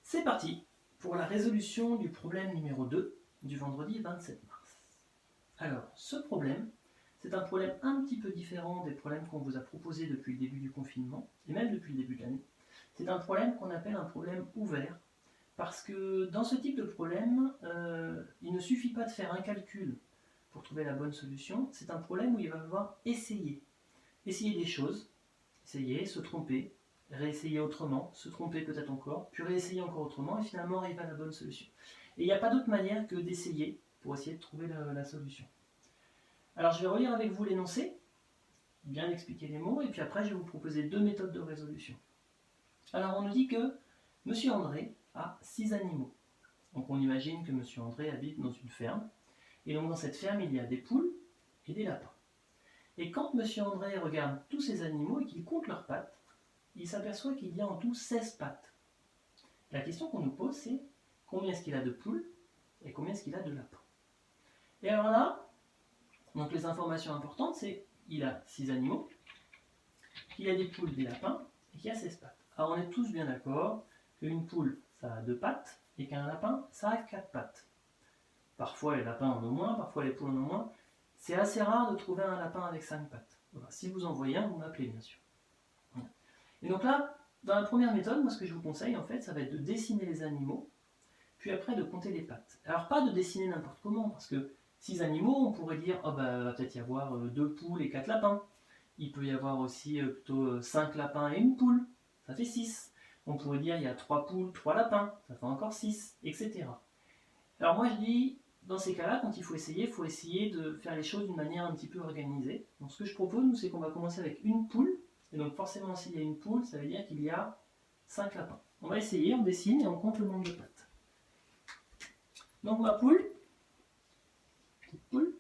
C'est parti pour la résolution du problème numéro 2 du vendredi 27 mars. Alors, ce problème, c'est un problème un petit peu différent des problèmes qu'on vous a proposés depuis le début du confinement, et même depuis le début de l'année. C'est un problème qu'on appelle un problème ouvert, parce que dans ce type de problème, il ne suffit pas de faire un calcul pour trouver la bonne solution, c'est un problème où il va falloir essayer. Essayer des choses, essayer, se tromper, réessayer autrement, se tromper peut-être encore, puis réessayer encore autrement, et finalement arriver à la bonne solution. Et il n'y a pas d'autre manière que d'essayer pour essayer de trouver la solution. Alors je vais relire avec vous l'énoncé, bien expliquer les mots, et puis après je vais vous proposer 2 méthodes de résolution. Alors on nous dit que M. André a 6 animaux. Donc on imagine que M. André habite dans une ferme, et donc dans cette ferme il y a des poules et des lapins. Et quand M. André regarde tous ces animaux et qu'il compte leurs pattes, il s'aperçoit qu'il y a en tout 16 pattes. La question qu'on nous pose, c'est combien est-ce qu'il a de poules et combien est-ce qu'il a de lapins. Et alors là, donc les informations importantes, c'est qu'il a 6 animaux, qu'il a des poules, des lapins et qu'il a 16 pattes. Alors on est tous bien d'accord qu'une poule, ça a 2 pattes et qu'un lapin, ça a 4 pattes. Parfois les lapins en ont moins, parfois les poules en ont moins. C'est assez rare de trouver un lapin avec 5 pattes. Voilà. Si vous en voyez un, vous m'appelez bien sûr. Voilà. Et donc là, dans la première méthode, moi ce que je vous conseille en fait, ça va être de dessiner les animaux, puis après de compter les pattes. Alors pas de dessiner n'importe comment, parce que 6 animaux, on pourrait dire, oh bah va peut-être y avoir 2 poules et 4 lapins. Il peut y avoir aussi plutôt 5 lapins et une poule, ça fait 6. On pourrait dire il y a 3 poules, 3 lapins, ça fait encore 6, etc. Alors moi je dis, dans ces cas-là, quand il faut essayer de faire les choses d'une manière un petit peu organisée. Donc ce que je propose, c'est qu'on va commencer avec une poule, et donc forcément s'il y a une poule, ça veut dire qu'il y a 5 lapins. On va essayer, on dessine et on compte le nombre de pattes. Donc ma poule, petite poule,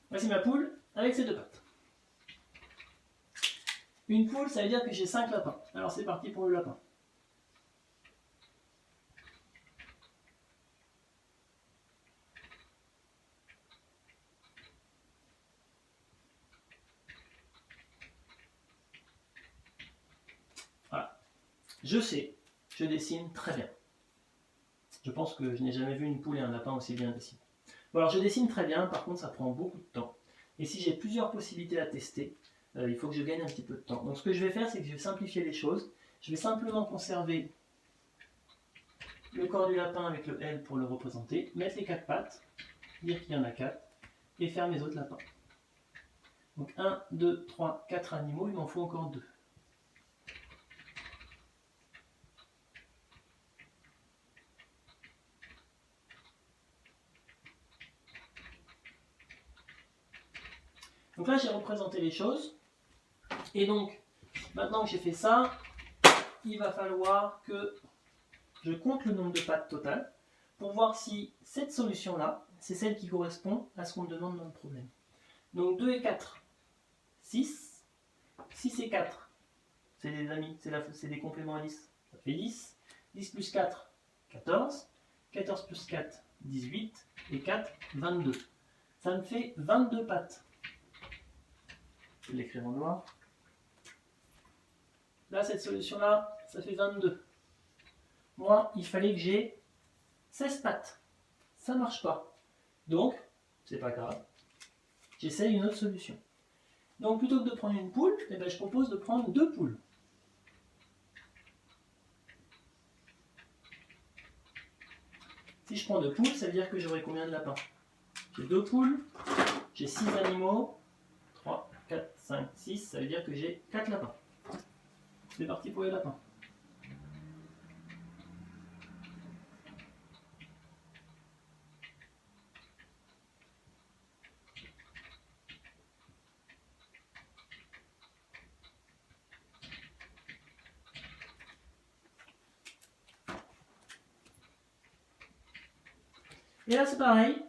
voici ma poule avec ses 2 pattes. Une poule, ça veut dire que j'ai 5 lapins. Alors c'est parti pour le lapin. Voilà. Je sais, je dessine très bien. Je pense que je n'ai jamais vu une poule et un lapin aussi bien dessinés. Bon, alors je dessine très bien, par contre ça prend beaucoup de temps. Et si j'ai plusieurs possibilités à tester, il faut que je gagne un petit peu de temps. Donc ce que je vais faire, c'est que je vais simplifier les choses. Je vais simplement conserver le corps du lapin avec le L pour le représenter, mettre les 4 pattes, dire qu'il y en a 4, et faire mes autres lapins. Donc 1, 2, 3, 4 animaux, il m'en faut encore 2. Donc là j'ai représenté les choses, et donc maintenant que j'ai fait ça, il va falloir que je compte le nombre de pattes totales pour voir si cette solution-là, c'est celle qui correspond à ce qu'on me demande dans le problème. Donc 2 et 4, 6. 6 et 4, c'est des amis, c'est des compléments à 10. Ça fait 10. 10 plus 4, 14. 14 plus 4, 18. Et 4, 22. Ça me fait 22 pattes. Je vais l'écrire en noir. Là, cette solution-là, ça fait 22. Moi, il fallait que j'ai 16 pattes. Ça ne marche pas. Donc, c'est pas grave. J'essaye une autre solution. Donc, plutôt que de prendre une poule, eh ben, je propose de prendre 2 poules. Si je prends 2 poules, ça veut dire que j'aurai combien de lapins? J'ai 2 poules, j'ai 6 animaux, 3, 4, 5, 6, ça veut dire que j'ai 4 lapins. C'est parti pour les lapins. Et là c'est pareil,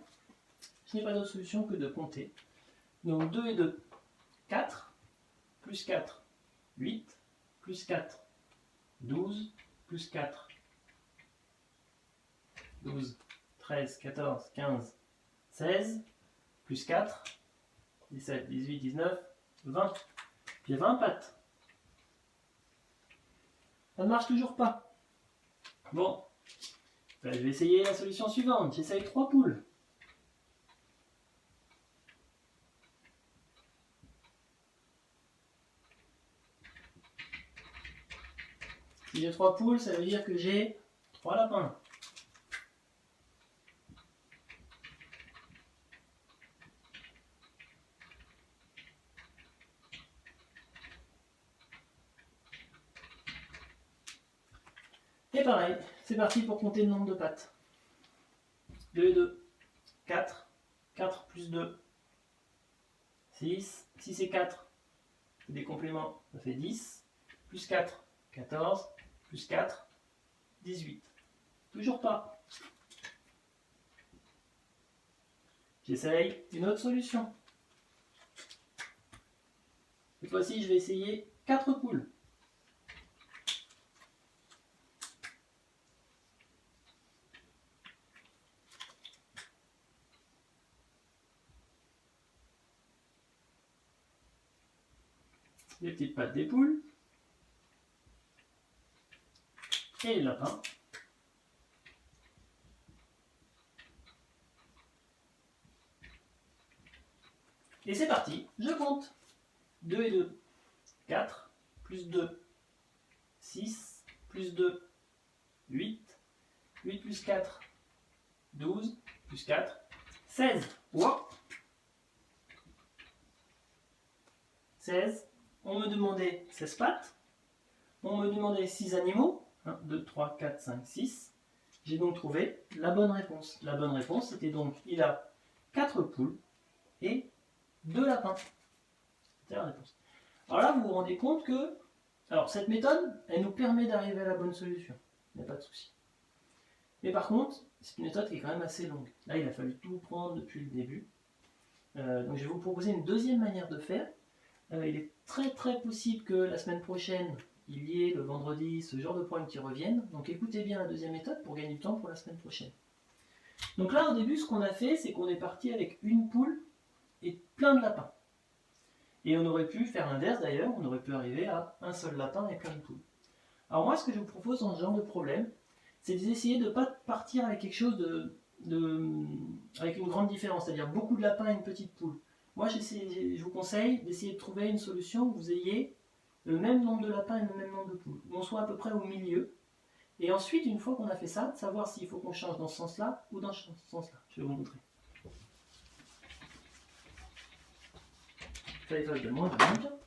je n'ai pas d'autre solution que de compter. Donc 2 et 2, 4, plus 4, 8, plus 4, 12, plus 4, 12, 13, 14, 15, 16, plus 4, 17, 18, 19, 20. J'ai 20 pattes. Ça ne marche toujours pas. Bon, ben, je vais essayer la solution suivante. J'essaye 3 poules. Si j'ai 3 poules, ça veut dire que j'ai 3 lapins. Et pareil, c'est parti pour compter le nombre de pattes. 2 et 2, 4. 4 plus 2, 6. 6 et 4, c'est des compléments, ça fait 10. Plus 4, 14. Plus 4, 18. Toujours pas. J'essaye une autre solution. Cette fois-ci, je vais essayer 4 poules. Les petites pattes des poules. Et les lapins. Et c'est parti, je compte. 2 et 2, 4, plus 2, 6, plus 2, 8, 8 plus 4, 12, plus 4, 16. Wow. 16. On me demandait 16 pattes. On me demandait 6 animaux. 1, 2, 3, 4, 5, 6. J'ai donc trouvé la bonne réponse. La bonne réponse, c'était donc, il a 4 poules et 2 lapins. C'était la réponse. Alors là, vous vous rendez compte que, alors cette méthode, elle nous permet d'arriver à la bonne solution. Il n'y a pas de souci. Mais par contre, c'est une méthode qui est quand même assez longue. Là, il a fallu tout prendre depuis le début. Donc je vais vous proposer une deuxième manière de faire. Il est très possible que la semaine prochaine, il y ait le vendredi ce genre de problème qui reviennent. Donc écoutez bien la deuxième méthode pour gagner du temps pour la semaine prochaine. Donc là, au début, ce qu'on a fait, c'est qu'on est parti avec une poule et plein de lapins. Et on aurait pu faire l'inverse d'ailleurs, on aurait pu arriver à un seul lapin et plein de poules. Alors moi, ce que je vous propose dans ce genre de problème, c'est d'essayer de ne pas partir avec quelque chose avec une grande différence, c'est-à-dire beaucoup de lapins et une petite poule. Moi, je vous conseille d'essayer de trouver une solution où vous ayez le même nombre de lapins et le même nombre de poules, où on soit à peu près au milieu. Et ensuite, une fois qu'on a fait ça, de savoir s'il faut qu'on change dans ce sens-là ou dans ce sens-là. Je vais vous montrer. Ça étoile de moins de monde.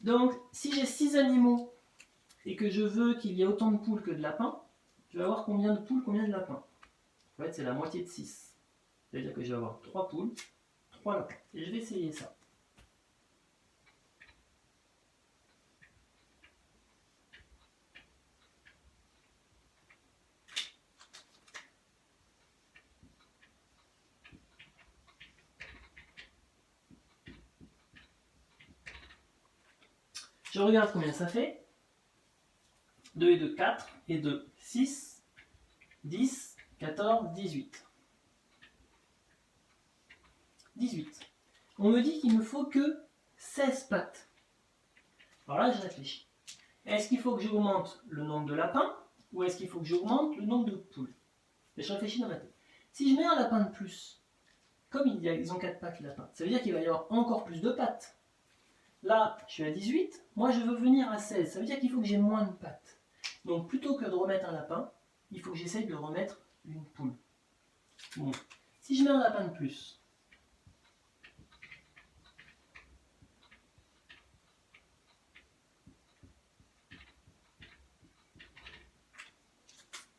Donc, si j'ai 6 animaux et que je veux qu'il y ait autant de poules que de lapins, je vais avoir combien de poules, combien de lapins? En fait, c'est la moitié de 6. C'est-à-dire que je vais avoir 3 poules, 3 lapins. Et je vais essayer ça. Je regarde combien ça fait. 2 et 2, 4. Et 2, 6. 10, 14, 18. 18. On me dit qu'il me faut que 16 pattes. Alors là, je réfléchis. Est-ce qu'il faut que j'augmente le nombre de lapins ou est-ce qu'il faut que j'augmente le nombre de poules? Mais je réfléchis dans ma tête. Si je mets un lapin de plus, comme ils ont 4 pattes, les lapins, ça veut dire qu'il va y avoir encore plus de pattes. Là, je suis à 18. Moi, je veux venir à 16. Ça veut dire qu'il faut que j'ai moins de pattes. Donc, plutôt que de remettre un lapin, il faut que j'essaye de remettre une poule. Bon. Si je mets un lapin de plus,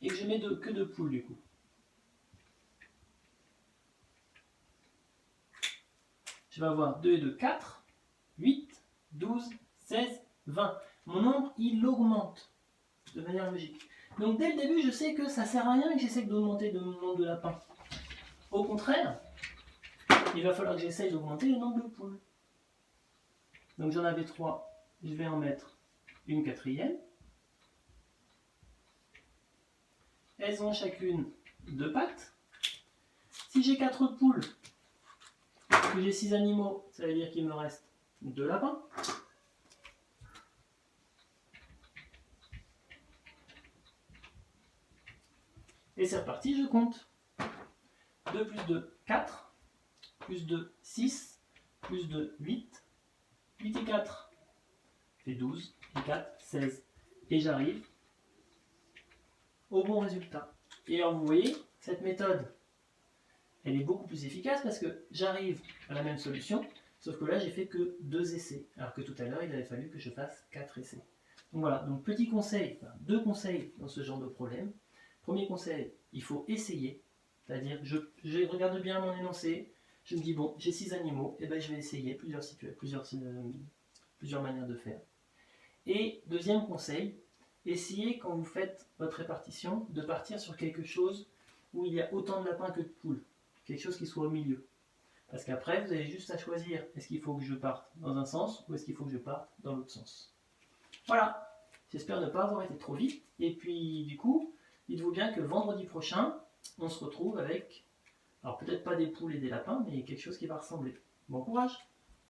et que je mets que 2 poules du coup, je vais avoir 2 et 2, 4, 8, 12, 16, 20. Mon nombre, il augmente de manière logique. Donc dès le début, je sais que ça ne sert à rien que j'essaie d'augmenter le nombre de lapins. Au contraire, il va falloir que j'essaye d'augmenter le nombre de poules. Donc j'en avais 3, je vais en mettre une 4e. Elles ont chacune 2 pattes. Si j'ai 4 poules, que j'ai 6 animaux, ça veut dire qu'il me reste 2 lapins. Et c'est reparti, je compte. 2 plus 2, 4. Plus 2, 6. Plus 2, 8. 8 et 4 fait 12. Et 4, 16. Et j'arrive au bon résultat. Et alors vous voyez, cette méthode, elle est beaucoup plus efficace parce que j'arrive à la même solution, sauf que là j'ai fait que 2 essais, alors que tout à l'heure il avait fallu que je fasse 4 essais. Donc voilà, donc petit conseil, enfin, 2 conseils dans ce genre de problème. Premier conseil, il faut essayer, c'est-à-dire je regarde bien mon énoncé, je me dis bon, j'ai 6 animaux, et ben je vais essayer plusieurs manières de faire. Et deuxième conseil, essayez quand vous faites votre répartition de partir sur quelque chose où il y a autant de lapins que de poules, quelque chose qui soit au milieu. Parce qu'après, vous avez juste à choisir, est-ce qu'il faut que je parte dans un sens ou est-ce qu'il faut que je parte dans l'autre sens. Voilà, j'espère ne pas avoir été trop vite. Et puis du coup, dites-vous bien que vendredi prochain, on se retrouve avec, alors peut-être pas des poules et des lapins, mais quelque chose qui va ressembler. Bon courage!